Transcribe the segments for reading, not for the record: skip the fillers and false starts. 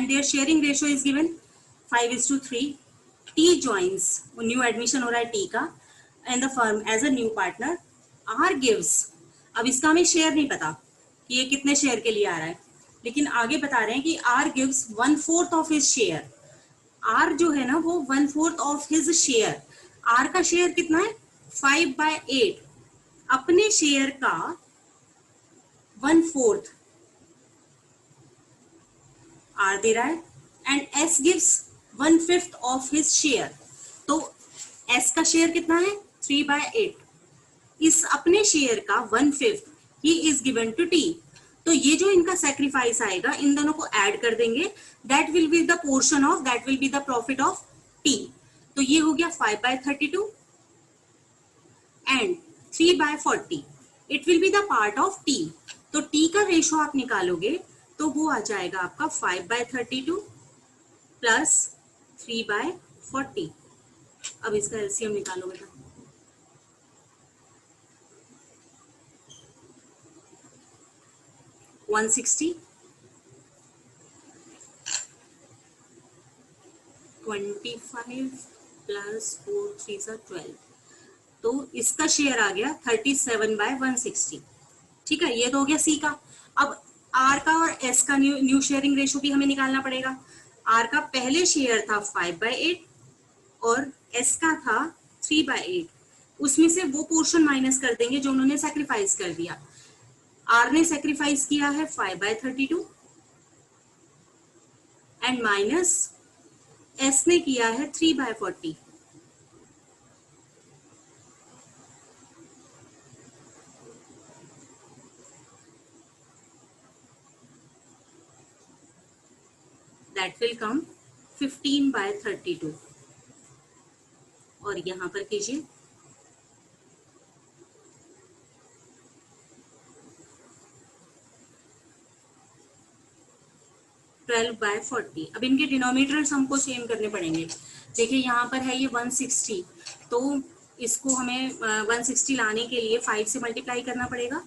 and their sharing ratio is given 5:3. T joins, new admission हो रहा है T का and the firm as a new partner. R gives, अब इसका हमें शेयर नहीं पता कि ये कितने शेयर के लिए आ रहा है, लेकिन आगे बता रहे हैं कि R gives 1/4 of his share. R जो है ना वो 1/4 of his share. R का शेयर कितना है 5/8. अपने शेयर का 1/4 R दे रहा है and S gives 1/5 of his share. तो S का शेयर कितना है 3/8. इस अपने शेयर का 1/5 ही इज गिवन टू T. तो ये जो इनका सेक्रीफाइस आएगा इन दोनों को ऐड कर देंगे, that will be the portion of, that will be the profit of T. तो ये हो गया 5/32 and 3/40. It will be the part of T. तो T का रेशो आप निकालोगे तो वो आ जाएगा आपका 5/32 प्लस 3/40. अब इसका एलसीएम निकालो बेटा. 160 25 प्लस 4 3 12. तो इसका शेयर आ गया 37/160. ठीक है, ये तो हो गया सी का. अब आर का और एस का न्यू शेयरिंग रेशो भी हमें निकालना पड़ेगा. आर का पहले शेयर था 5/8 और एस का था 3/8. उसमें से वो पोर्शन माइनस कर देंगे जो उन्होंने सैक्रिफाइस कर दिया. आर ने सैक्रिफाइस किया है 5/32 एंड माइनस एस ने किया है 3/40. दैट विल कम 15/32. और यहां पर कीजिए 12/40. अब इनके डिनोमिनेटर्स हमको सेम करने पड़ेंगे. देखिए यहाँ पर है ये 160, तो इसको हमें 160 लाने के लिए 5 से मल्टीप्लाई करना पड़ेगा.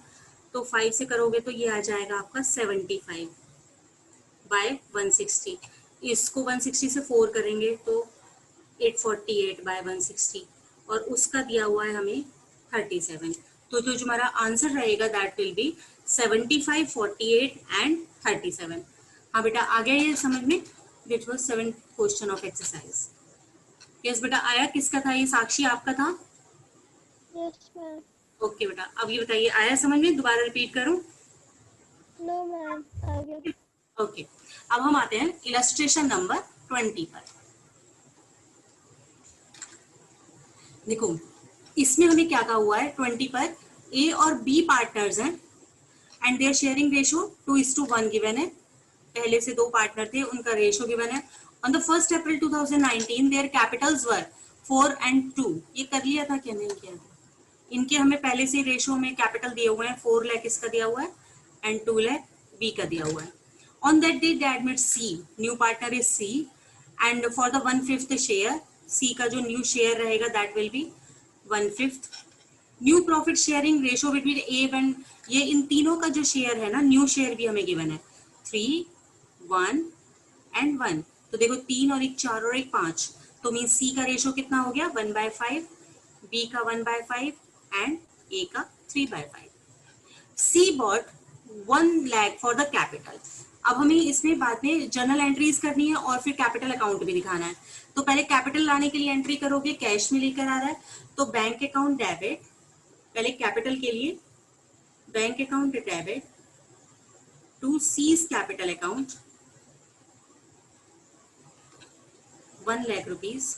तो 5 से करोगे तो ये आ जाएगा आपका 75/160. इसको 160 से 4 करेंगे तो 848/160 और उसका दिया हुआ है हमें 37. तो जो हमारा आंसर रहेगा दैट विल बी 75, 48 एंड 37. हाँ बेटा आ गया ये समझ में. That was 7th question of exercise. Yes बेटा आया. किसका था ये? साक्षी आपका था. Yes ma'am. ओके बेटा अब ये बताइए आया समझ में? दोबारा रिपीट करूं? नो मैम आ गया. ओके अब हम आते हैं इलस्ट्रेशन नंबर 20 पर. देखो इसमें हमें क्या कहा हुआ है 20 पर. ए और बी पार्टनर्स हैं and their sharing ratio 2:1 given है. पहले से 2 पार्टनर थे, उनका रेशो गिवन है. On the 1st April 2019 their capitals were 4 and 2. ये कर लिया था क्या? नहीं किया था. इनके हमें पहले से रेशो में कैपिटल दिए हुए हैं. 4 लाख इसका दिया हुआ है एंड 2 लाख बी का दिया हुआ है. On that day they admit C. New partner is C and for the 1/5 share C का जो न्यू शेयर रहेगा that will be 1/5. New profit sharing ratio between A and, ये इन तीनों का जो शेयर है ना, न्यू शेयर भी हमें गिवन है 3, 1 एंड 1. तो देखो 3 और 1 4 और 1 5. तो मीन सी का रेशो कितना हो गया 1/5, बी का 1/5 एंड ए का 3/5. C bought 1 lakh for the capital. अब हमें इसमें बाद में जर्नल एंट्रीज करनी है और फिर कैपिटल अकाउंट भी दिखाना है. तो पहले कैपिटल लाने के लिए एंट्री करोगे. कैश में लेकर आ रहा है तो बैंक अकाउंट डेबिट. पहले कैपिटल के लिए bank account debit to C's capital account 1 lakh rupees.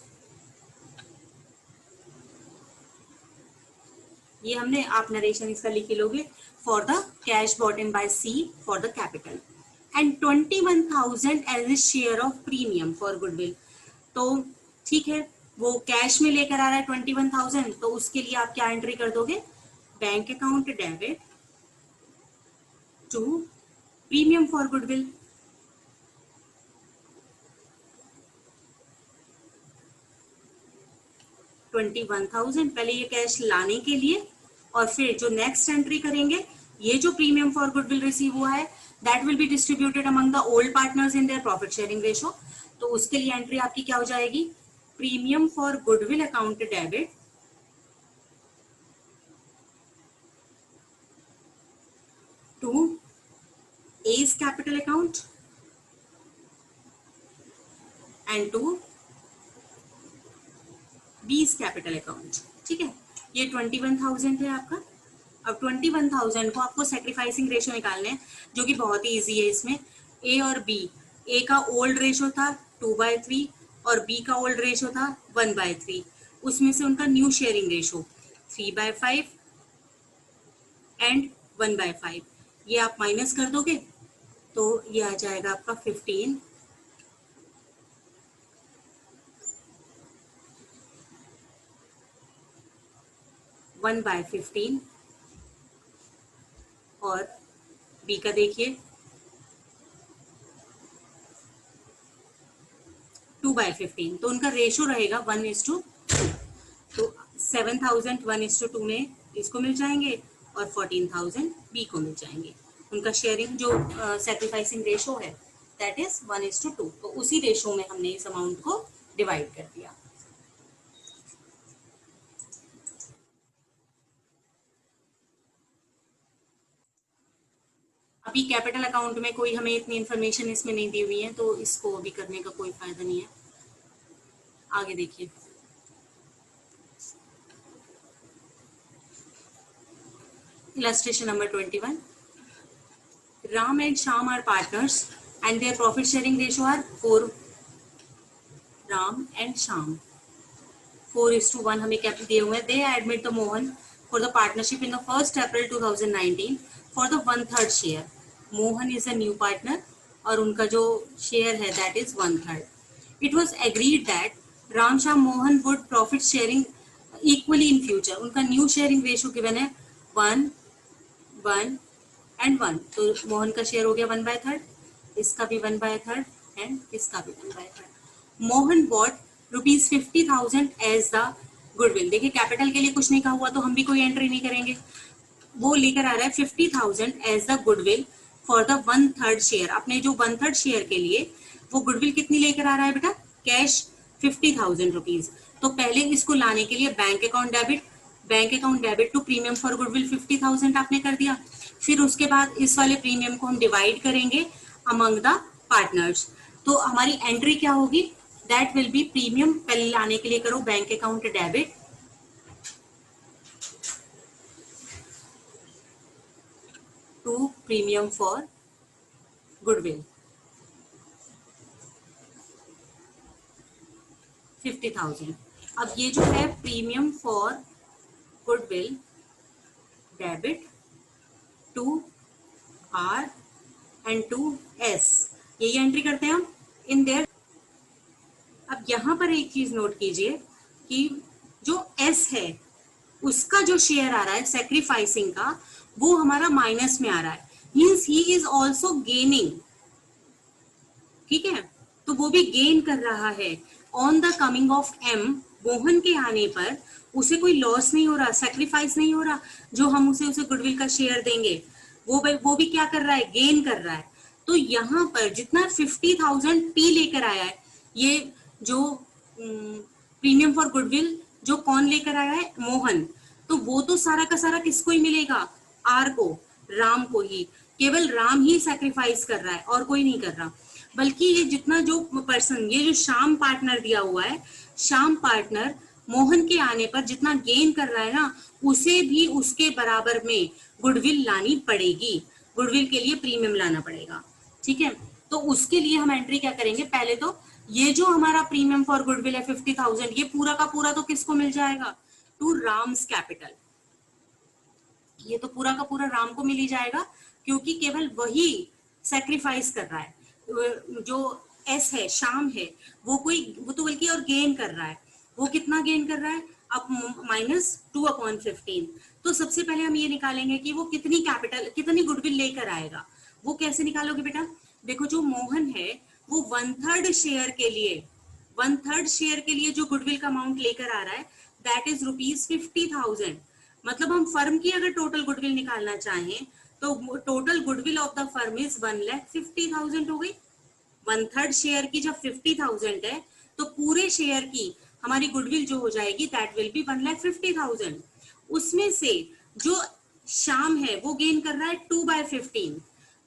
ये हमने आप नरेशन इसका लिख लोगे for the cash brought in by C for the capital and 21,000 as a share of premium for goodwill. तो ठीक है वो कैश में लेकर आ रहा है 21,000, तो उसके लिए आप क्या एंट्री कर दोगे bank account debit to premium for goodwill. $21,000 पहले ये कैश लाने के लिए और फिर जो नेक्स्ट एंट्री करेंगे ये जो प्रीमियम फॉर गुडविल रिसीव हुआ है that will be distributed among the old partners in their profit sharing ratio. तो उसके लिए एंट्री आपकी क्या हो जाएगी, premium for goodwill account debit to A's capital account and to B's capital account. ठीक है, ये 21,000 है आपका। अब 21,000 को आपको सैक्रिफाइसिंग रेशो निकालने हैं जो कि बहुत ही इजी है। इसमें A और B, A का ओल्ड रेशो था 2/3 और B का ओल्ड रेशो था 1/3, उसमें से उनका न्यू शेयरिंग रेशो 3/5 एंड 1/5, ये आप माइनस कर दोगे तो ये आ जाएगा आपका 15 1/15 और B का देखिए 2/15, तो उनका रेशो रहेगा 1:2। तो 7,000 1:2 में इसको मिल जाएंगे और 14,000 B को मिल जाएंगे। उनका शेयरिंग जो सैक्रिफाइसिंग रेशो है दैट इज 1:2। तो उसी रेशो में हमने इस अमाउंट को डिवाइड कर दिया। अभी कैपिटल अकाउंट में कोई हमें इतनी इंफॉर्मेशन इसमें नहीं दी हुई है तो इसको अभी करने का कोई फायदा नहीं है। आगे देखिए, illustration number 21. Ram and Shyam are partners and their profit sharing ratio are 4. Ram and Shyam 4:1 हमें कैपिटल दिए हुए हैं। They admit the Mohan for the partnership in the 1st April 2019 for the 1/3 share. Mohan is a new partner और उनका जो share है that is 1/3. It was agreed that Ram Shyam Mohan would profit sharing equally in future. उनका new sharing ratio given है 1, 1 and 1, तो मोहन का share हो गया 1/3, इसका भी 1/3 एंड इसका भी 1/3। Mohan brought ₹50,000 as the goodwill. देखिए कैपिटल के लिए कुछ नहीं कहा हुआ तो हम भी कोई एंट्री नहीं करेंगे। वो लेकर आ रहा है 50,000 as the goodwill for the 1/3 share. अपने जो 1/3 शेयर के लिए वो गुडविल कितनी लेकर आ रहा है बेटा, कैश 50,000 रुपीज। तो पहले इसको लाने के लिए bank account debit to premium for goodwill 50,000 आपने कर दिया। फिर उसके बाद इस वाले प्रीमियम को हम डिवाइड करेंगे अमंग द पार्टनर्स। तो हमारी एंट्री क्या होगी, दैट विल बी प्रीमियम पहले लाने के लिए करो bank account debit to premium for goodwill 50,000। अब ये जो है premium for goodwill debit to R and to S, यही एंट्री करते हैं हम इन देयर। अब यहां पर एक चीज नोट कीजिए कि जो S है उसका जो शेयर आ रहा है सैक्रिफाइसिंग का वो हमारा माइनस में आ रहा है, means he is also gaining. ठीक है, तो वो भी गेन कर रहा है। On the coming of M, Mohan के आने पर उसे कोई लॉस नहीं हो रहा, सैक्रिफाइस नहीं हो रहा। जो हम उसे गुडविल का शेयर देंगे वो भी क्या कर रहा है, गेन कर रहा है। तो यहाँ पर जितना 50,000 P लेकर आया है, ये जो प्रीमियम फॉर गुडविल जो कौन लेकर आया है, मोहन, तो वो तो सारा का सारा किसको ही मिलेगा, R को, राम को ही। केवल राम ही सैक्रिफाइस कर रहा है और कोई नहीं कर रहा। बल्कि ये जितना जो पर्सन, ये जो श्याम पार्टनर दिया हुआ है, श्याम पार्टनर मोहन के आने पर जितना गेन कर रहा है ना, उसे भी उसके बराबर में गुडविल लानी पड़ेगी। गुडविल के लिए प्रीमियम लाना पड़ेगा। ठीक है, तो उसके लिए हम एंट्री क्या करेंगे, पहले तो ये जो हमारा प्रीमियम फॉर गुडविल है 50,000, ये पूरा का पूरा तो किसको मिल जाएगा, टू राम्स कैपिटल। ये तो पूरा का पूरा राम को मिल ही जाएगा क्योंकि केवल वही सैक्रिफाइस कर रहा है। जो S है, श्याम है, वो तो बल्कि और गेन कर रहा है। वो कितना गेन कर रहा है, अब -2/15। तो सबसे पहले हम ये निकालेंगे कि वो कितनी गुडविल लेकर आएगा। वो कैसे निकालोगे बेटा, देखो जो मोहन है वो 1/3 शेयर के लिए जो गुडविल का अमाउंट लेकर आ रहा है दैट इज ₹50,000। मतलब हम फर्म की अगर टोटल गुडविल निकालना चाहें तो total goodwill of the firm is 1,50,000 हो गई। 1/3 शेयर की जब 50,000 है तो पूरे शेयर की हमारी गुडविल जो हो जाएगी दैट विल बी 1,50,000। उसमें से जो शाम है वो गेन कर रहा है 2/15,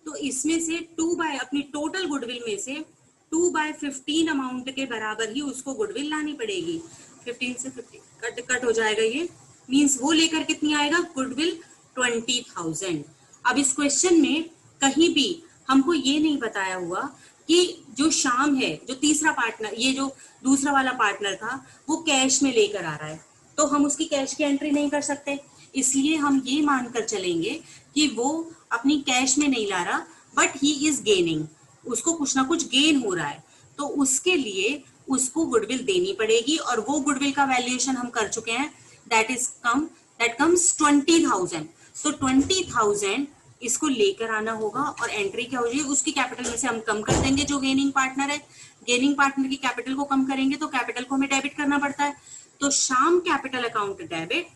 तो इसमें से 2 अपनी टोटल गुडविल में से 2/15 अमाउंट के बराबर ही उसको गुडविल लानी पड़ेगी। 15 से 50 कट हो जाएगा, ये मींस वो लेकर कितनी आएगा गुडविल 20,000। अब इस क्वेश्चन में कहीं भी हमको ये नहीं बताया हुआ कि जो शाम है, जो तीसरा पार्टनर, ये जो दूसरा वाला पार्टनर था, वो कैश में लेकर आ रहा है, तो हम उसकी कैश की एंट्री नहीं कर सकते। इसलिए हम ये मानकर चलेंगे कि वो अपनी कैश में नहीं ला रहा, बट ही इज गेनिंग, उसको कुछ ना कुछ गेन हो रहा है, तो उसके लिए उसको गुडविल देनी पड़ेगी। और वो गुडविल का वैल्यूएशन हम कर चुके हैं, दैट कम्स 20,000। तो 20,000 इसको लेकर आना होगा और एंट्री क्या हो जाएगी, उसकी कैपिटल में से हम कम कर देंगे जो गेनिंग पार्टनर है। गेनिंग पार्टनर की कैपिटल को कम करेंगे तो कैपिटल को हमें डेबिट करना पड़ता है। तो शाम कैपिटल अकाउंट डेबिट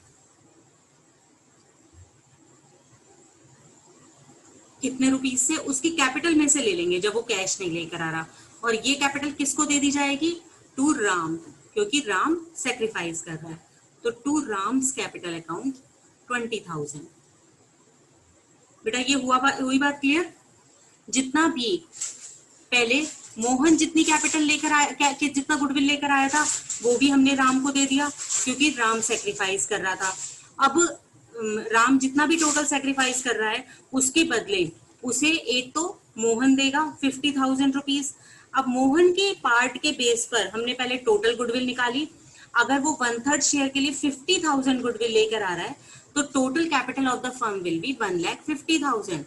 कितने रुपीस से, उसकी कैपिटल में से ले लेंगे जब वो कैश नहीं लेकर आ रहा, और ये कैपिटल किसको दे दी जाएगी, टू राम, क्योंकि राम सेक्रीफाइस कर रहा है। तो टू राम्स कैपिटल अकाउंट 20,000। बेटा ये हुई बात क्लियर। जितना भी पहले मोहन जितनी कैपिटल लेकर आया, जितना गुडविल लेकर आया था, वो भी हमने राम को दे दिया क्योंकि राम सेक्रीफाइस कर रहा था। अब राम जितना भी टोटल सेक्रीफाइस कर रहा है उसके बदले उसे एक तो मोहन देगा 50,000 रुपीज। अब मोहन के पार्ट के बेस पर हमने पहले टोटल गुडविल निकाली, अगर वो 1/3 शेयर के लिए 50,000 गुडविल लेकर आ रहा है तो total capital of the firm will be 1,50,000।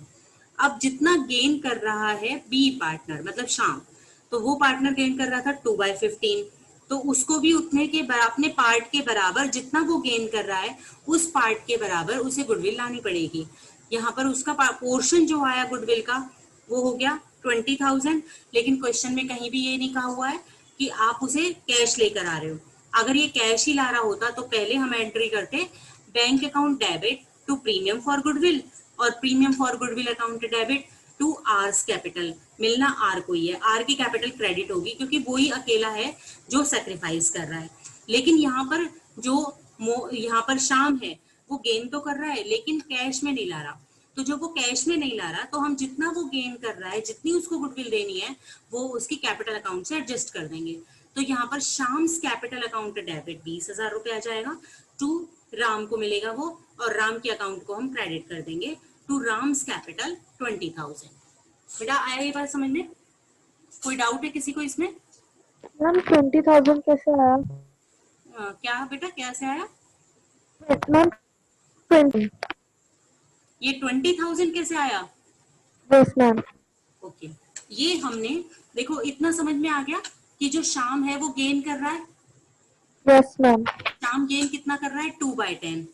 अब जितना गेन कर रहा है बी पार्टनर मतलब शाम, तो वो पार्टनर गेन कर रहा था 2/15, तो उसको भी उतने के अपने पार्ट के बराबर जितना वो गेन कर रहा है उस पार्ट के बराबर उसे गुडविल लानी पड़ेगी। यहाँ पर उसका पोर्शन जो आया गुडविल का वो हो गया 20,000, लेकिन क्वेश्चन में कहीं भी ये नहीं कहा हुआ है कि आप उसे कैश लेकर आ रहे हो। अगर ये कैश ही ला रहा होता तो पहले हम एंट्री करते bank account debit to premium for goodwill और premium for goodwill account debit to R's capital. मिलना आर को ही है, आर की कैपिटल क्रेडिट होगी क्योंकि वो ही अकेला है जो सेक्रीफाइस कर रहा है। लेकिन यहाँ पर शाम है वो गेन तो कर रहा है लेकिन कैश में नहीं ला रहा, तो जब वो कैश में नहीं ला रहा तो हम जितना वो गेन कर रहा है, जितनी उसको गुडविल देनी है, वो उसकी कैपिटल अकाउंट से एडजस्ट कर देंगे। तो यहाँ पर शाम्स कैपिटल अकाउंट डेबिट 20,000 रुपए आ जाएगा, टू राम को मिलेगा वो, और राम के अकाउंट को हम क्रेडिट कर देंगे टू राम्स कैपिटल 20,000। बेटा आया ये बात समझ में? कोई डाउट है किसी को इसमें? मैम 20,000 कैसे आया? क्या बेटा कैसे आया? मैम 20। ये 20,000 कैसे आया? Yes ma'am. ओके, ये हमने देखो इतना समझ में आ गया कि जो शाम है वो गेन कर रहा है। Yes ma'am. शाम गेन कितना कर रहा है 2/10,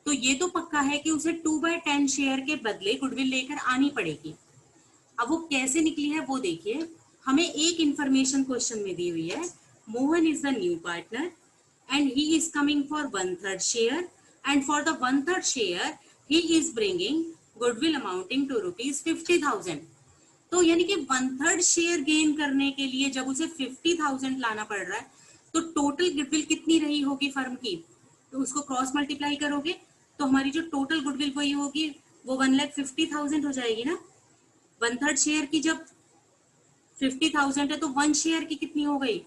तो ये तो पक्का है कि उसे 2/10 शेयर के बदले गुडविल लेकर आनी पड़ेगी। अब वो कैसे निकली है वो देखिए, हमें एक इंफॉर्मेशन क्वेश्चन में दी हुई है, Mohan is the new partner and he is coming for 1/3 share and for the 1/3 share he is bringing goodwill amounting to ₹50,000। तो यानी कि 1/3 शेयर गेन करने के लिए जब उसे 50,000 लाना पड़ रहा है तो टोटल गुडविल कितनी रही होगी फर्म की, तो उसको क्रॉस मल्टीप्लाई करोगे तो हमारी जो टोटल गुडविल वही होगी, वो 1,50,000 हो जाएगी ना। 1/3 शेयर की जब 50,000 है तो 1 शेयर की कितनी हो गई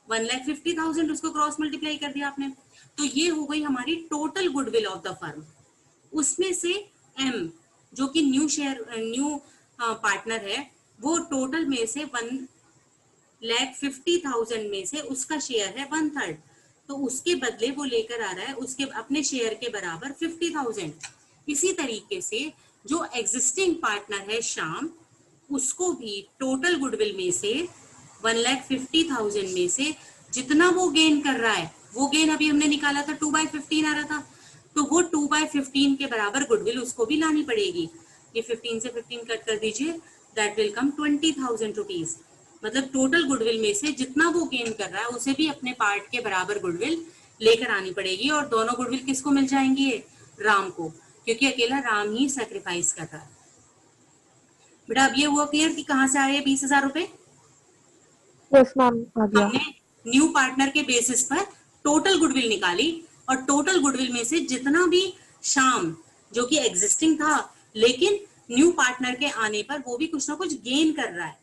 1,50,000, उसको क्रॉस मल्टीप्लाई कर दिया आपने, तो ये हो गई हमारी total goodwill of the firm. उसमें से एम जो कि न्यू पार्टनर है, वो टोटल में से 1,50,000 में से उसका शेयर है 1/3, तो उसके बदले वो लेकर आ रहा है उसके अपने शेयर के बराबर 50,000। इसी तरीके से जो एग्जिस्टिंग पार्टनर है श्याम, उसको भी टोटल गुडविल में से 1,50,000 में से जितना वो गेन कर रहा है, वो गेन अभी हमने निकाला था 2/15 आ रहा था, तो वो 2/15 के बराबर गुडविल उसको भी लानी पड़ेगी। ये 15 से 15 कट कर दीजिए, दैट विल कम 20,000 रुपीज। मतलब टोटल गुडविल में से जितना वो गेन कर रहा है उसे भी अपने पार्ट के बराबर गुडविल लेकर आनी पड़ेगी, और दोनों गुडविल किसको मिल जाएंगी? राम को, क्योंकि अकेला राम ही सैक्रिफाइस कर रहा है। बेटा अब ये हुआ क्लियर कि कहाँ से आए 20,000 रुपए? Yes, ma'am. आ गया. हमने न्यू पार्टनर के बेसिस पर टोटल गुडविल निकाली और टोटल गुडविल में से जितना भी शाम जो कि एग्जिस्टिंग था लेकिन न्यू पार्टनर के आने पर वो भी कुछ ना कुछ गेन कर रहा है,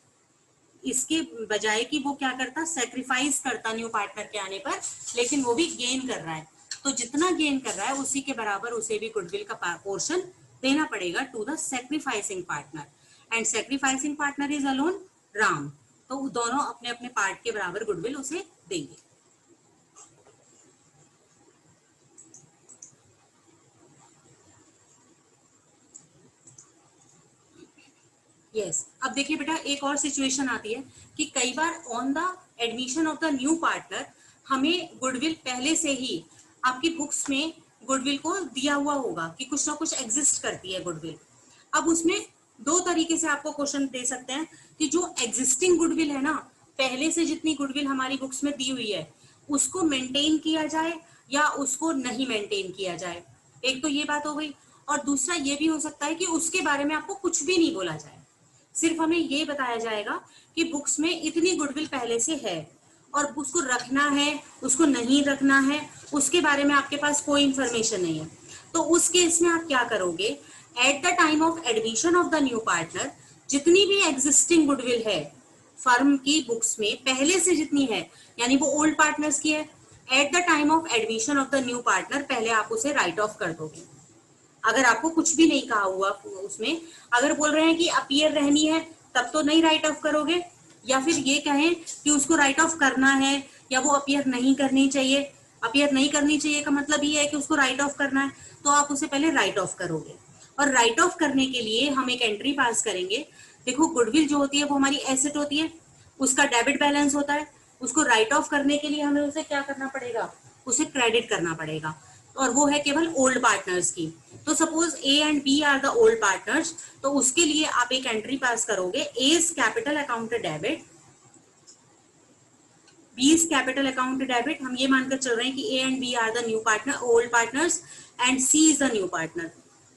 इसके बजाय कि वो क्या करता, सेक्रीफाइस करता न्यू पार्टनर के आने पर, लेकिन वो भी गेन कर रहा है। तो जितना गेन कर रहा है उसी के बराबर उसे भी गुडविल का पोर्शन देना पड़ेगा to the sacrificing partner and sacrificing partner is alone Ram. तो दोनों अपने अपने पार्ट के बराबर गुडविल उसे देंगे। यस अब देखिए बेटा एक और सिचुएशन आती है कि कई बार on the admission of the new partner हमें गुडविल पहले से ही आपकी बुक्स में गुडविल को दिया हुआ होगा कि कुछ ना कुछ एग्जिस्ट करती है गुडविल। अब उसमें दो तरीके से आपको क्वेश्चन दे सकते हैं कि जो एग्जिस्टिंग गुडविल है ना, पहले से जितनी गुडविल हमारी बुक्स में दी हुई है उसको मेंटेन किया जाए या उसको नहीं मेंटेन किया जाए। एक तो ये बात हो गई, और दूसरा ये भी हो सकता है कि उसके बारे में आपको कुछ भी नहीं बोला जाए, सिर्फ हमें ये बताया जाएगा कि बुक्स में इतनी गुडविल पहले से है और उसको रखना है उसको नहीं रखना है उसके बारे में आपके पास कोई इंफॉर्मेशन नहीं है। तो उस केस में आप क्या करोगे, eight the time of admission of the new partner जितनी भी एग्जिस्टिंग गुडविल है फर्म की बुक्स में पहले से जितनी है, यानी वो ओल्ड पार्टनर्स की है, eight the time of admission of the new partner पहले आप उसे राइट ऑफ कर दोगे। अगर आपको कुछ भी नहीं कहा हुआ उसमें, अगर बोल रहे हैं कि अपीयर रहनी है तब तो नहीं राइट ऑफ करोगे, या फिर ये कहें कि उसको राइट ऑफ करना है या वो अपीयर नहीं करनी चाहिए, अपीयर नहीं करनी चाहिए का मतलब ये है कि उसको राइट ऑफ करना है, तो आप उसे पहले राइट ऑफ करोगे। और राइट ऑफ करने के लिए हम एक एंट्री पास करेंगे। देखो गुडविल जो होती है वो हमारी एसेट होती है, उसका डेबिट बैलेंस होता है, उसको राइट ऑफ करने के लिए हमें उसे क्या करना पड़ेगा, उसे क्रेडिट करना पड़ेगा, और वो है केवल ओल्ड पार्टनर्स की। तो suppose A and B are the old partners, तो उसके लिए आप एक एंट्री पास करोगे, A's capital account debit, B's capital account debit. हम ये मानकर चल रहे हैं कि A and B are the new partner old partners and C is the new partner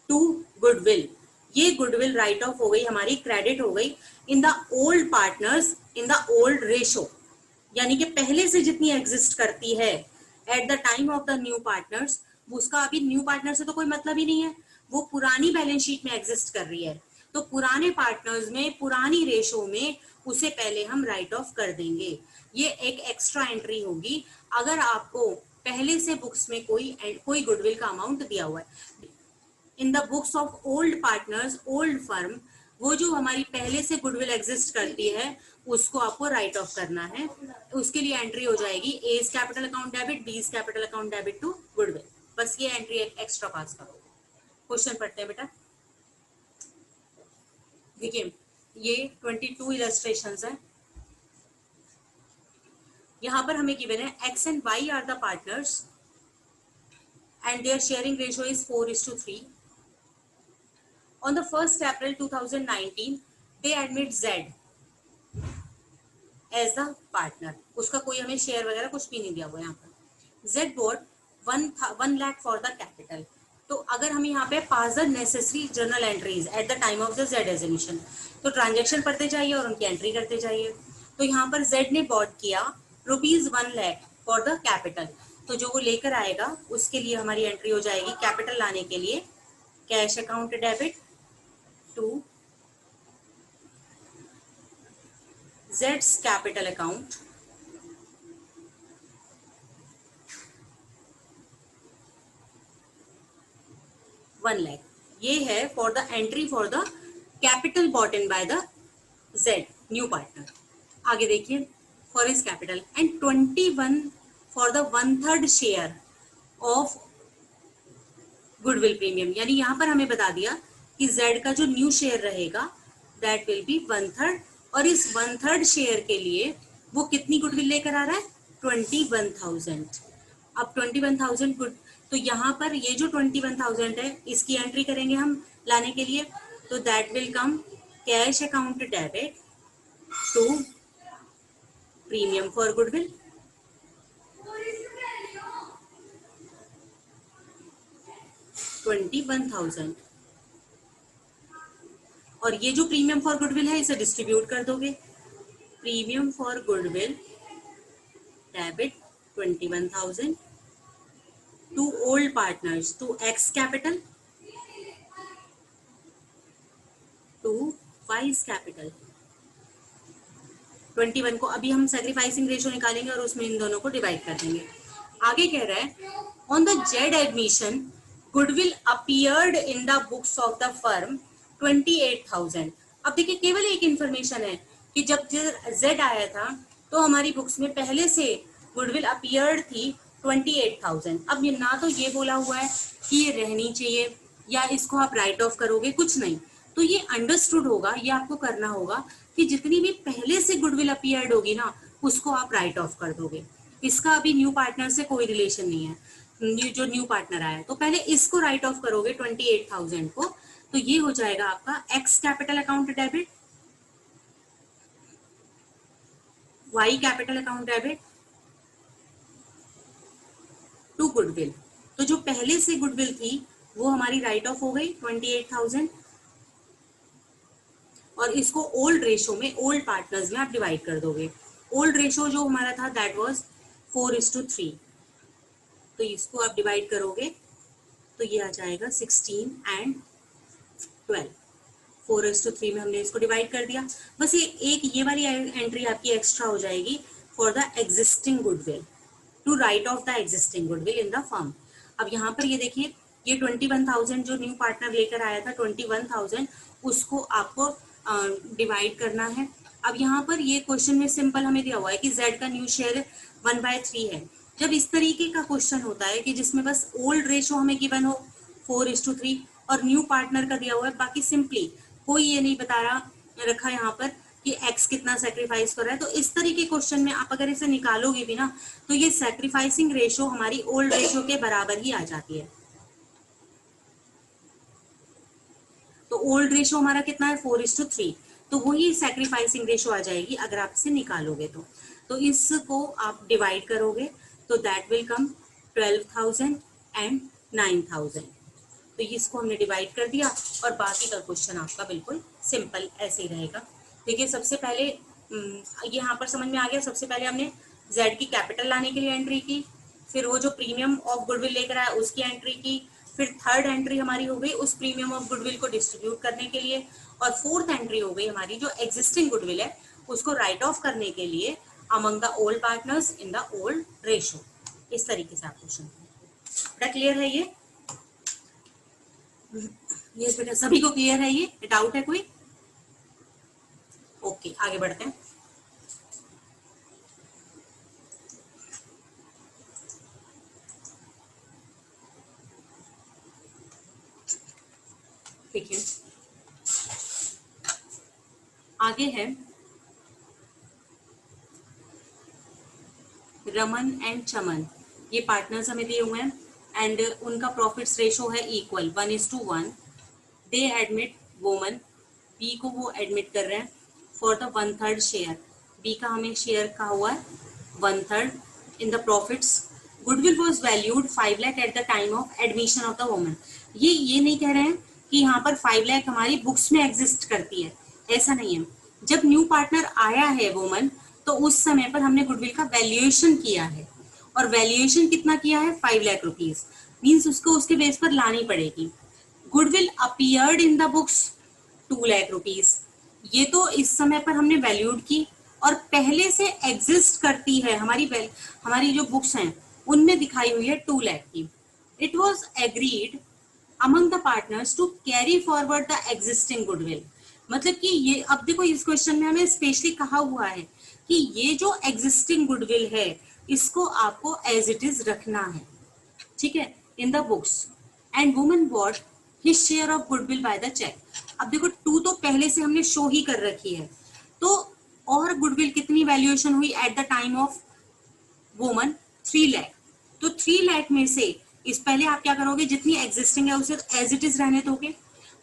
to goodwill. ये गुडविल राइट ऑफ हो गई हमारी, क्रेडिट हो गई in the old partners in the old ratio, यानी कि पहले से जितनी एग्जिस्ट करती है eight the time of the new partners, उसका अभी न्यू पार्टनर से तो कोई मतलब ही नहीं है, वो पुरानी बैलेंस शीट में एग्जिस्ट कर रही है, तो पुराने पार्टनर्स में पुरानी रेशो में उसे पहले हम राइट ऑफ कर देंगे। ये एक एक्स्ट्रा एंट्री होगी अगर आपको पहले से बुक्स में कोई गुडविल का अमाउंट दिया हुआ है। In the books of old partners old firm, वो जो हमारी पहले से गुडविल एग्जिस्ट करती है उसको आपको राइट ऑफ करना है। उसके लिए एंट्री हो जाएगी A's capital account debit B's capital account debit to goodwill. बस ये एंट्री एक्स्ट्रा पास करो। क्वेश्चन पढ़ते हैं बेटा। देखिए ये 22 इलस्ट्रेशंस है। यहाँ पर हमें गिवन है X and Y are the partners and their sharing ratio is 4:3। On the 1st April 2019, they admit Z as the partner. उसका कोई हमें शेयर वगैरह कुछ भी नहीं दिया हुआ यहाँ पर। Z bought 1 lakh for the capital. तो अगर हम यहाँ पे pass the necessary journal entries at the time of the Z execution, तो ट्रांजेक्शन पढ़ते जाइए और उनकी एंट्री करते जाइए। तो यहाँ पर Z ने बॉट किया ₹1 लाख फॉर द कैपिटल, तो जो वो लेकर आएगा उसके लिए हमारी एंट्री हो जाएगी कैपिटल लाने के लिए cash account debit to Z's capital account $1 lakh। ये है for the entry for the capital brought in by the Z new partner. आगे देखिए for his capital and 21 for the 1/3 share of goodwill premium, यानी यहाँ पर हमें बता दिया कि Z का जो न्यू शेयर रहेगा दैट विल बी 1/3, और इस 1/3 शेयर के लिए वो कितनी गुडविल लेकर आ रहा है 21,000। अब 21,000 गुड, तो यहाँ पर ये जो 21,000 है इसकी एंट्री करेंगे हम लाने के लिए, तो that will come cash account debit to premium for goodwill. $21,000 और ये जो प्रीमियम फॉर गुडविल है इसे डिस्ट्रीब्यूट कर दोगे। Premium for goodwill debit 21,000 to old partners to X capital to Y's capital. 21 को अभी हम सैक्रिफाइसिंग रेशियो निकालेंगे और उसमें इन दोनों को डिवाइड कर देंगे। आगे कह रहा है on the Z admission goodwill appeared in the books of the firm 28,000। अब देखिए केवल एक इंफॉर्मेशन है कि जब जेड आया था तो हमारी बुक्स में पहले से गुडविल अपीयर्ड थी 28,000। अब ये ना तो ये बोला हुआ है कि ये रहनी चाहिए या इसको आप राइट ऑफ करोगे, कुछ नहीं। तो ये अंडरस्टूड होगा, ये आपको करना होगा कि जितनी भी पहले से गुडविल अपीयर्ड होगी ना उसको आप राइट ऑफ कर दोगे। इसका अभी न्यू पार्टनर से कोई रिलेशन नहीं है, जो न्यू पार्टनर आया तो पहले इसको राइट ऑफ करोगे 28,000 को, तो ये हो जाएगा आपका X capital account debit, Y capital account debit to goodwill. तो जो पहले से गुडविल थी वो हमारी राइट ऑफ हो गई 28,000 और इसको ओल्ड रेशो में, ओल्ड पार्टनर्स में आप डिवाइड कर दोगे। ओल्ड रेशो जो हमारा था दैट वाज 4:3, तो इसको आप डिवाइड करोगे तो ये आ जाएगा 16 एंड 12। 4:3 में हमने इसको डिवाइड कर दिया। बस ये वाली एंट्री आपकी एक्स्ट्रा हो जाएगी for the existing goodwill, to write off the existing goodwill in the firm. अब यहाँ पर ये देखिए ये 21,000 जो न्यू पार्टनर लेकर आया था 21,000 उसको आपको डिवाइड करना है। अब यहाँ पर ये क्वेश्चन में सिंपल हमें दिया हुआ है कि z का न्यू शेयर 1/3 है। जब इस तरीके का क्वेश्चन होता है कि जिसमें बस ओल्ड रेशो हमें गिवन हो 4:3 और न्यू पार्टनर का दिया हुआ है, बाकी सिंपली कोई ये नहीं बता रखा यहाँ पर कि x कितना सेक्रीफाइस कर रहा है, तो इस तरीके क्वेश्चन में आप अगर इसे निकालोगे भी ना तो ये सेक्रीफाइसिंग रेशो हमारी ओल्ड रेशो के बराबर ही आ जाती है। तो ओल्ड रेशो हमारा कितना है 4:3, तो वही सेक्रीफाइसिंग रेशो आ जाएगी अगर आप इसे निकालोगे तो इसको आप डिवाइड करोगे तो दैट विल कम 12,000 एंड 9,000। तो इसको हमने डिवाइड कर दिया और बाकी का क्वेश्चन आपका बिल्कुल सिंपल ऐसे ही रहेगा। देखिए सबसे पहले ये यहाँ पर समझ में आ गया। सबसे पहले हमने जेड की कैपिटल लाने के लिए एंट्री की, फिर वो जो प्रीमियम ऑफ गुडविल लेकर आया उसकी एंट्री की, फिर थर्ड एंट्री हमारी हो गई उस प्रीमियम ऑफ गुडविल को डिस्ट्रीब्यूट करने के लिए, और फोर्थ एंट्री हो गई हमारी जो एग्जिस्टिंग गुडविल है उसको राइट ऑफ करने के लिए among the old partners in the old ratio. इस तरीके से आप क्वेश्चन बेटा क्लियर है ये? यस बेटा सभी को क्लियर है ये? डाउट है कोई? ओके आगे बढ़ते हैं। ठीक है आगे है रमन एंड चमन, ये पार्टनर्स हमें दिए हुए हैं एंड उनका प्रॉफिट्स रेशो है इक्वल 1:1। दे एडमिट वोमन, बी को वो एडमिट कर रहे हैं फॉर द 1/3 शेयर। बी का हमें शेयर कहा हुआ है 1/3 in the profits. Goodwill was valued 5 lakh eight the time of admission of the woman. ये नहीं कह रहे हैं कि यहाँ पर 5 लाख हमारी बुक्स में एग्जिस्ट करती है, ऐसा नहीं है। जब न्यू पार्टनर आया है वोमन तो उस समय पर हमने गुडविल का वैल्यूएशन किया है और वैल्यूएशन कितना किया है 5 लाख रुपीज, मीन्स उसको उसके बेस पर लानी पड़ेगी। Goodwill appeared in the books 2 lakh rupees, ये तो इस समय पर हमने वैल्यूड की और पहले से एग्जिस्ट करती है हमारी जो बुक्स हैं उनमें दिखाई हुई है 2 लाख की। It was agreed among the partners to carry forward the existing goodwill. मतलब कि ये अब देखो इस क्वेश्चन में हमें स्पेशली कहा हुआ है कि ये जो एग्जिस्टिंग गुडविल है इसको आपको एज इट इज रखना है, ठीक है, in the books. And woman brought his share of goodwill by the cheque. अब देखो 2 तो पहले से हमने शो ही कर रखी है, तो और गुडविल कितनी वैल्यूएशन हुई eight the time of woman 3 lakh. तो 3 लाख में से इस पहले आप क्या करोगे, जितनी एग्जिस्टिंग है उसे एज इट इज रहने दोगे,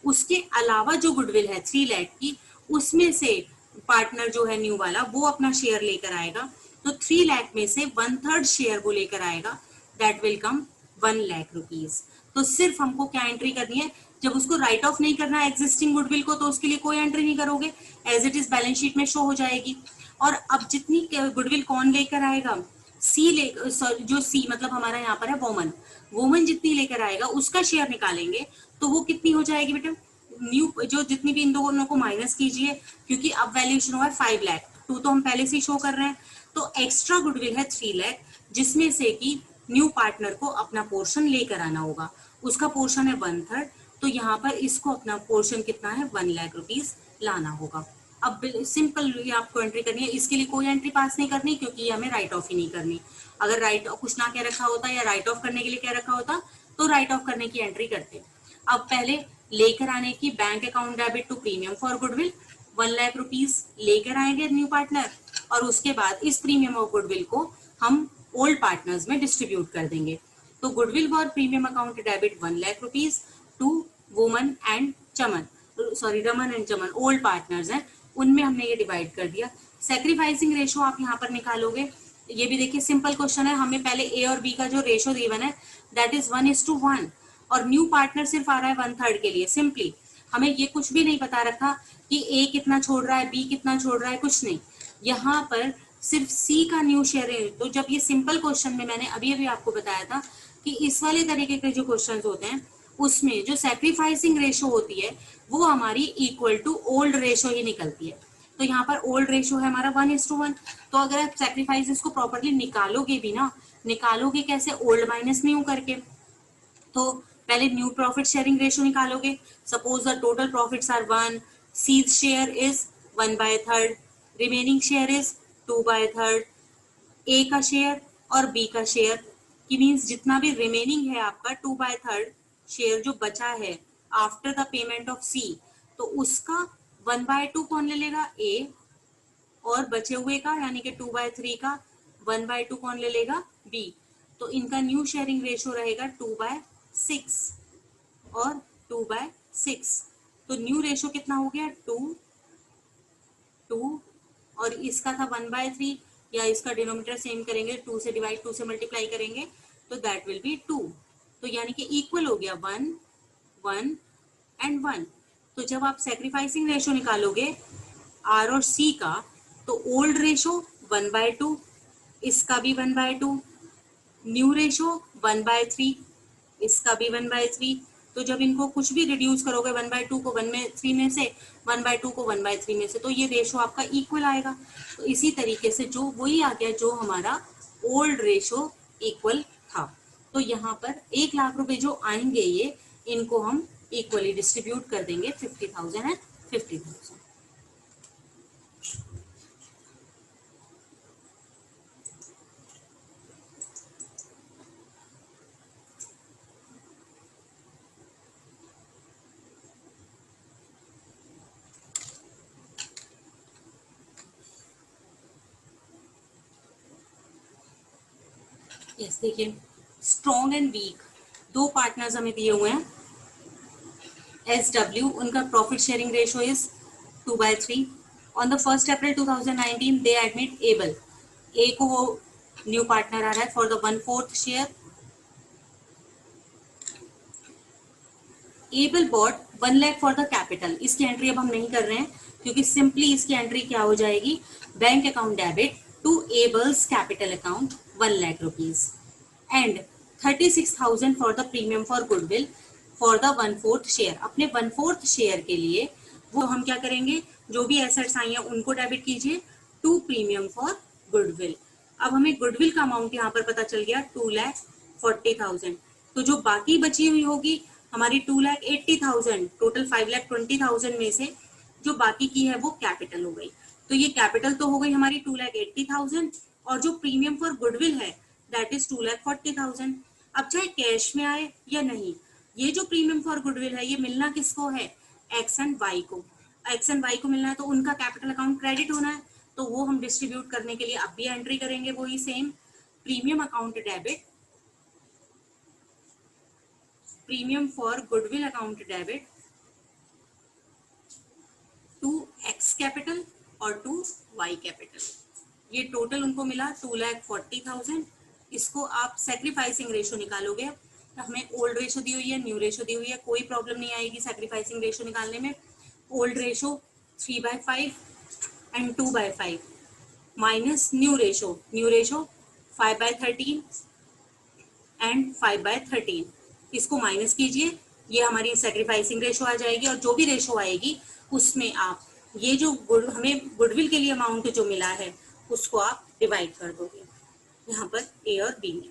उसके अलावा जो गुडविल है 3 लाख की उसमें से पार्टनर जो है न्यू वाला वो अपना शेयर लेकर आएगा, तो 3 लाख में से 1/3 शेयर वो लेकर आएगा, that will come 1 lakh rupees. तो सिर्फ हमको क्या एंट्री करनी है, जब उसको राइट ऑफ नहीं करना है एग्जिस्टिंग गुडविल को, तो उसके लिए कोई एंट्री नहीं करोगे, as it is balance sheet में शो हो जाएगी। और अब जितनी गुडविल कौन लेकर आएगा, सी ले, जो सी मतलब हमारा यहाँ पर है वोमन, वोमन जितनी लेकर आएगा उसका शेयर निकालेंगे, तो वो कितनी हो जाएगी बेटा, न्यू जो जितनी भी इन दोनों को माइनस कीजिए, क्योंकि अब वैल्यूएशन हुआ है 5 लाख, 2 तो हम पहले से ही शो कर रहे हैं, तो एक्स्ट्रा गुडविल है 3 लाख, जिसमें से कि न्यू पार्टनर को अपना पोर्शन लेकर आना होगा, उसका पोर्शन है 1/3, तो यहाँ पर इसको अपना पोर्शन कितना है 1 लाख रुपीज लाना होगा। अब सिंपल आपको एंट्री करनी है, इसके लिए कोई एंट्री पास नहीं करनी, क्योंकि हमें राइट ऑफ ही नहीं करनी। अगर राइट ऑफ कुछ ना कह रखा होता या राइट ऑफ करने के लिए कह रखा होता तो राइट ऑफ करने की एंट्री करते। अब पहले लेकर आने की, bank account debit to premium for goodwill 1 lakh rupees लेकर आएंगे न्यू पार्टनर, और उसके बाद इस प्रीमियम ऑफ गुडविल को हम ओल्ड पार्टनर्स में डिस्ट्रीब्यूट कर देंगे। तो goodwill for premium account debit 1 lakh rupees to woman and Chaman, sorry Raman and Chaman old partners हैं, उनमें हमने ये डिवाइड कर दिया। सेक्रीफाइसिंग रेशो आप यहाँ पर निकालोगे, ये भी देखिए सिंपल क्वेश्चन है, हमें पहले ए और बी का जो रेशो गिवन है दैट इज 1:1, और न्यू पार्टनर सिर्फ आ रहा है 1/3 के लिए। सिंपली हमें ये कुछ भी नहीं पता रखा कि ए कितना छोड़ रहा है, बी कितना छोड़ रहा है, कुछ नहीं, यहाँ पर सिर्फ सी का न्यू शेयर है। तो जब ये सिंपल क्वेश्चन में मैंने अभी अभी आपको बताया था कि इस वाले तरीके के जो क्वेश्चन होते हैं उसमें जो सैक्रिफाइसिंग रेशो होती है वो हमारी इक्वल टू ओल्ड रेशो ही निकलती है। तो यहाँ पर ओल्ड रेशो है हमारा 1:1, तो अगर आप सैक्रिफाइसेस को प्रॉपरली निकालोगे भी ना, निकालोगे कैसे, ओल्ड माइनस न्यू करके। तो पहले न्यू प्रॉफिट शेयरिंग रेशो निकालोगे, suppose the total profits are 1, C's share is 1/3, remaining share is 2/3, A का शेयर और बी का शेयर की मीन्स जितना भी रिमेनिंग है आपका 2/3 शेयर जो बचा है आफ्टर द पेमेंट ऑफ सी, तो उसका 1/2 कौन ले लेगा, ए, और बचे हुए का यानी कि 2/3 का 1/2 कौन ले लेगा, बी। तो इनका न्यू शेयरिंग रेशो रहेगा 2/6 और 2/6, तो न्यू रेशो कितना हो गया 2 और इसका था 1/3, या इसका डिनोमिनेटर सेम करेंगे, 2 से डिवाइड 2 से मल्टीप्लाई करेंगे तो दैट विल बी 2, तो यानी कि इक्वल हो गया 1 1 एंड 1। तो जब आप सैक्रिफाइसिंग रेशो निकालोगे आर और सी का, तो ओल्ड रेशो 1/2, इसका भी 1/2, न्यू रेशो 1/3, इसका भी 1/3। तो जब इनको कुछ भी रिड्यूस करोगे 1/2 को 1/3 में से, 1/2 को 1/3 में से, तो ये रेशो आपका इक्वल आएगा। तो इसी तरीके से जो वही आ गया जो हमारा ओल्ड रेशो इक्वल था। तो यहाँ पर 1 लाख रुपए जो आएंगे ये, इनको हम इक्वली डिस्ट्रीब्यूट कर देंगे 50,000 एंड 50,000। यस देखिए, स्ट्रॉन्ग एंड वीक दो पार्टनर्स हमें दिए हुए हैं। SW उनका profit sharing ratio is 2/3। On the 1st April 2019 they admit Able, A को वो न्यू पार्टनर आ रहा है for the 1/4 share. Able bought 1 lakh for the capital, इसकी एंट्री अब हम नहीं कर रहे हैं क्योंकि सिंपली इसकी एंट्री क्या हो जाएगी, bank account debit to Able's capital account 1 lakh rupees and 36,000 for the premium for goodwill for the 1/4 share. अपने 1/4 शेयर के लिए वो हम क्या करेंगे, जो भी एसेट्स आई हैं उनको डेबिट कीजिए टू प्रीमियम फॉर गुडविल। अब हमें गुडविल का अमाउंट यहाँ पर पता चल गया 2,40,000, तो जो बाकी बची हुई होगी हमारी 2,80,000, टोटल 5,20,000 में से जो बाकी की है वो कैपिटल हो गई। तो ये कैपिटल तो हो गई हमारी 2,80,000, और जो प्रीमियम फॉर गुडविल है दैट इज 2,40,000। अब चाहे कैश में आए या नहीं, ये जो प्रीमियम फॉर गुडविल है ये मिलना किसको है, एक्स एंड वाई को। एक्स एंड वाई को मिलना है तो उनका कैपिटल अकाउंट क्रेडिट होना है, तो वो हम डिस्ट्रीब्यूट करने के लिए अब भी एंट्री करेंगे वही same, premium account debit, premium for goodwill account debit to X capital और टू वाई कैपिटल। ये टोटल उनको मिला 2,40,000। इसको आप सैक्रिफाइसिंग रेशो निकालोगे हमें ओल्ड रेशो दी हुई है, न्यू रेशो दी हुई है, कोई प्रॉब्लम नहीं आएगी सैक्रिफाइसिंग रेशो निकालने में। Old ratio 3/5 and 2/5 minus new ratio 5/13 and 5/13, इसको माइनस कीजिए, ये हमारी सैक्रिफाइसिंग रेशो आ जाएगी। और जो भी रेशो आएगी उसमें आप ये जो हमें गुडविल के लिए अमाउंट जो मिला है उसको आप डिवाइड कर दोगे यहाँ पर ए और बी में।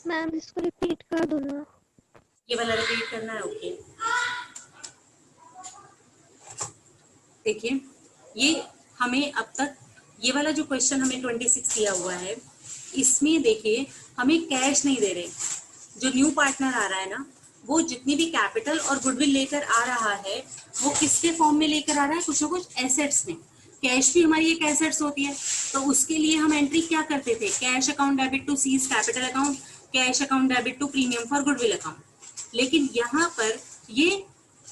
मैम इसको रिपीट कर दो ना। ये वाला रिपीट करना है, ओके। देखिए ये हमें अब तक ये वाला जो क्वेश्चन हमें 26 दिया हुआ है, इसमें देखिए हमें कैश नहीं दे रहे। जो न्यू पार्टनर आ रहा है ना, वो जितनी भी कैपिटल और गुडविल लेकर आ रहा है वो किसके फॉर्म में लेकर आ रहा है, कुछ ना कुछ एसेट्स में। कैश भी हमारी एक एसेट्स होती है, तो उसके लिए हम एंट्री क्या करते थे, cash account debit to C's capital account, cash account debit to premium for goodwill account. लेकिन यहाँ पर ये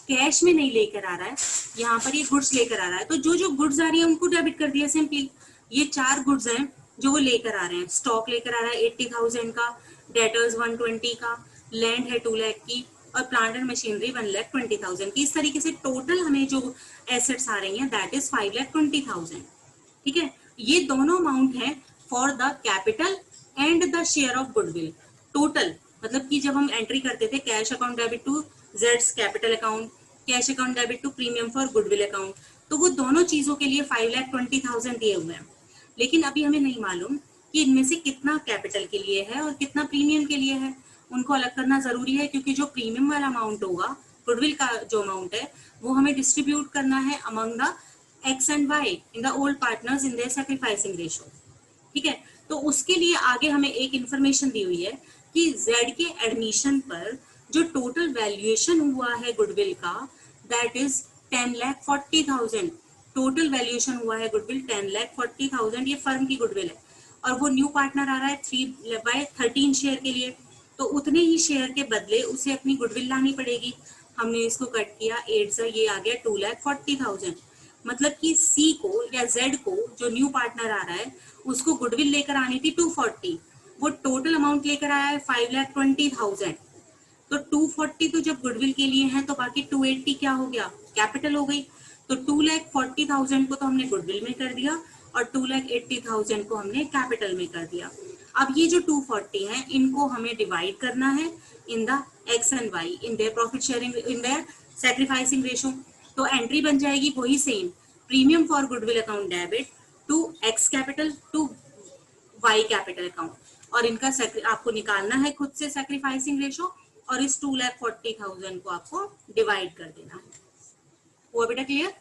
कैश में नहीं लेकर आ रहा है, यहाँ पर ये गुड्स लेकर आ रहा है। तो जो जो गुड्स आ रही है उनको डेबिट कर दिया सिंपली। ये 4 गुड्स हैं जो वो लेकर आ रहे हैं। स्टॉक लेकर आ रहा है 80,000 का, डेटर्स 120 का, लैंड है 2 लाख की, और प्लांट एंड मशीनरी 1,20,000 की। इस तरीके से टोटल हमें जो एसेट्स आ रही हैं दैट इज 5,20,000। ठीक है, ये दोनों अमाउंट है for the capital and the share of goodwill. Total मतलब कि जब हम एंट्री करते थे कैश अकाउंट डेबिट टू जेड्स capital account, cash account debit to premium for goodwill account, तो वो दोनों चीजों के लिए 5,20,000 दिए हुए हैं। लेकिन अभी हमें नहीं मालूम कि इनमें से कितना कैपिटल के लिए है और कितना प्रीमियम के लिए है। उनको अलग करना जरूरी है, क्योंकि जो प्रीमियम वाला अमाउंट होगा, गुडविल का जो अमाउंट है, वो हमें डिस्ट्रीब्यूट करना है among the X and Y in the old partners in their sacrificing ratio. ठीक है, तो उसके लिए आगे हमें एक इंफॉर्मेशन दी हुई है कि जेड के एडमिशन पर जो टोटल वैल्यूएशन हुआ है गुडविल का दैट इज 10,40,000। टोटल वैल्यूएशन हुआ है गुडविल 10,40,000, ये फर्म की गुडविल है। और वो न्यू पार्टनर आ रहा है 3/13 शेयर के लिए, तो उतने ही शेयर के बदले उसे अपनी गुडविल लानी पड़ेगी। हमने इसको कट किया 8 से, ये आ गया 2,40,000। मतलब कि सी को या जेड को जो न्यू पार्टनर आ रहा है उसको गुडविल लेकर आनी थी 240, वो टोटल अमाउंट लेकर आया है 5,20,000। तो 240 तो जब गुडविल के लिए है, तो बाकी 280 क्या हो गया, कैपिटल हो गई। तो 2,40,000 को तो हमने गुडविल में कर दिया और 2,80,000 को हमने कैपिटल में कर दिया। अब ये जो 240 है इनको हमें डिवाइड करना है in the X and Y, in their profit sharing, in their sacrificing ratio. तो एंट्री बन जाएगी वही same, premium for goodwill account debit to X capital to Y capital account, और इनका आपको निकालना है खुद से सैक्रिफाइसिंग रेशो, और इस 2,40,000 को आपको डिवाइड कर देना है। हुआ बेटा क्लियर?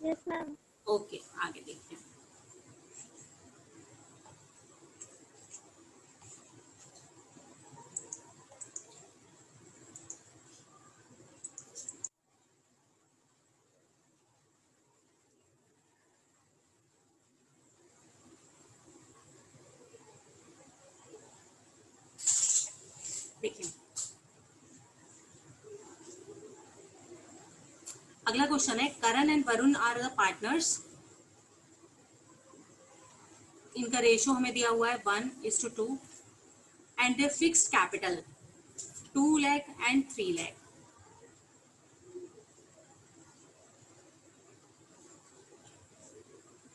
Yes ma'am. ओके, आगे देखते हैं। देखिए अगला क्वेश्चन है, Karan and Varun are the partners. इनका रेशो हमें दिया हुआ है 1:2 and their fixed capital 2 lakh and 3 lakh.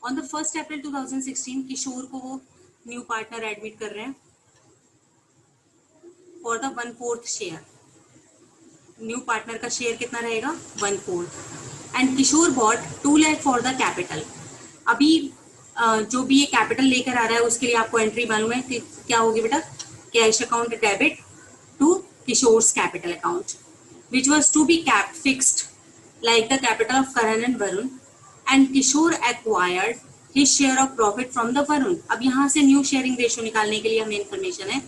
On the 1st April 2016 Kishore को वो न्यू पार्टनर एडमिट कर रहे हैं for the 1/4 share. New partner का शेयर कितना रहेगा, 1/4, and Kishore bought 2 lakh for the capital. अभी जो भी ये कैपिटल लेकर आ रहा है उसके लिए आपको एंट्री मालूम है कि क्या होगी बेटा, cash account debit to Kishore's capital account which was to be cap fixed like the capital of Karan and Varun, and Kishore acquired his share of profit from the Varun. अब यहाँ से न्यू शेयरिंग रेशो निकालने के लिए हमें इन्फॉर्मेशन है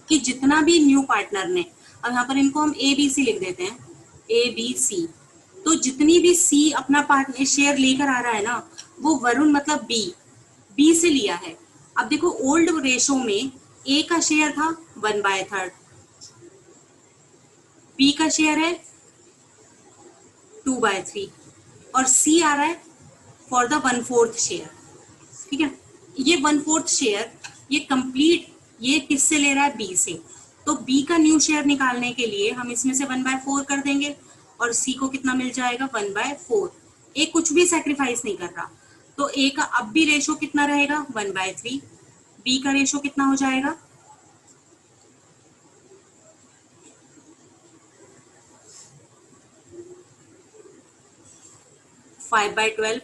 कि जितना भी न्यू पार्टनर ने, अब यहाँ पर इनको हम ABC लिख देते हैं, ABC, तो जितनी भी C अपना पार्टनर शेयर लेकर आ रहा है ना, वो वरुण मतलब B से लिया है। अब देखो ओल्ड रेशो में A का शेयर था 1/3, B का शेयर है 2/3 और C आ रहा है फॉर द 1/4 शेयर। ठीक है, ये 1/4 शेयर ये कंप्लीट ये किससे ले रहा है? बी से। तो बी का न्यू शेयर निकालने के लिए हम इसमें से 1/4 कर देंगे और सी को कितना मिल जाएगा? 1/4। ए कुछ भी सेक्रीफाइस नहीं कर रहा, तो ए का अब भी रेशो कितना रहेगा? 1/3। बी का रेशो कितना हो जाएगा? 5/12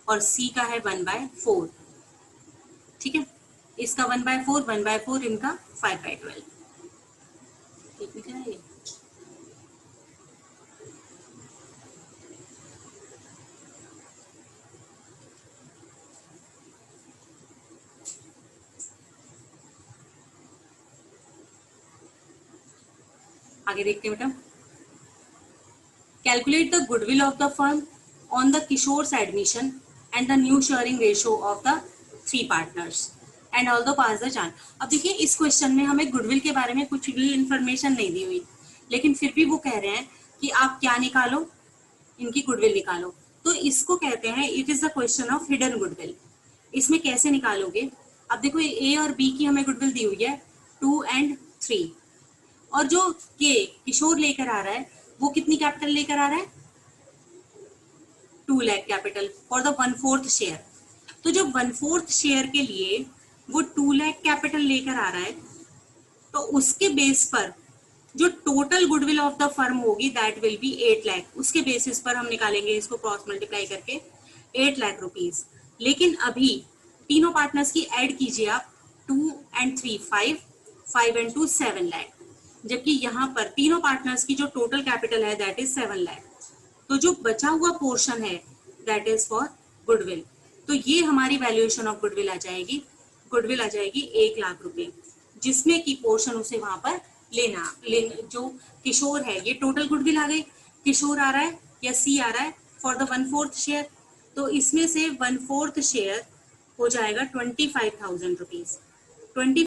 और सी का है 1/4। ठीक है, इसका 1/4, 1/4, इनका 5/12। ठीक है क्या ये? आगे देखते हैं बेटा। Calculate the goodwill of the firm on the Kishore's admission and the new sharing ratio of the 3 partners and all the pass the chance. अब देखिए इस क्वेश्चन में हमें गुडविल के बारे में कुछ भी इंफॉर्मेशन नहीं दी हुई, लेकिन फिर भी वो कह रहे हैं कि आप क्या निकालो? इनकी गुडविल निकालो। तो इसको कहते हैं it is the question of hidden goodwill. इसमें कैसे निकालोगे? अब देखो ए और बी की हमें गुडविल दी हुई है 2 और 3, और जो के किशोर लेकर आ रहा है वो कितनी कैपिटल लेकर आ रहा है? 2 lakh capital for the 1/4 share. तो जो 1/4 शेयर के लिए वो 2 लाख कैपिटल लेकर आ रहा है, तो उसके बेस पर जो total goodwill of the firm होगी दैट विल बी 8 लाख। उसके बेसिस पर हम निकालेंगे इसको क्रॉस मल्टीप्लाई करके 8 लाख रुपीज। लेकिन अभी तीनों पार्टनर्स की ऐड कीजिए आप, 2 और 3 5, 5 और 2 7 लाख, जबकि यहाँ पर तीनों पार्टनर्स की जो टोटल कैपिटल है दैट इज 7 लाख। तो जो बचा हुआ पोर्शन है दैट इज फॉर गुडविल। तो ये हमारी वैल्यूएशन ऑफ गुडविल आ जाएगी। गुडविल आ जाएगी 1 लाख रुपए, जिसमें की पोर्शन उसे वहां पर लेना जो किशोर है, ये टोटल गुडविल आ गई। किशोर आ रहा है या सी आ रहा है फॉर द 1/4 शेयर, तो इसमें से 1/4 शेयर हो जाएगा 25,000 रुपीज। 20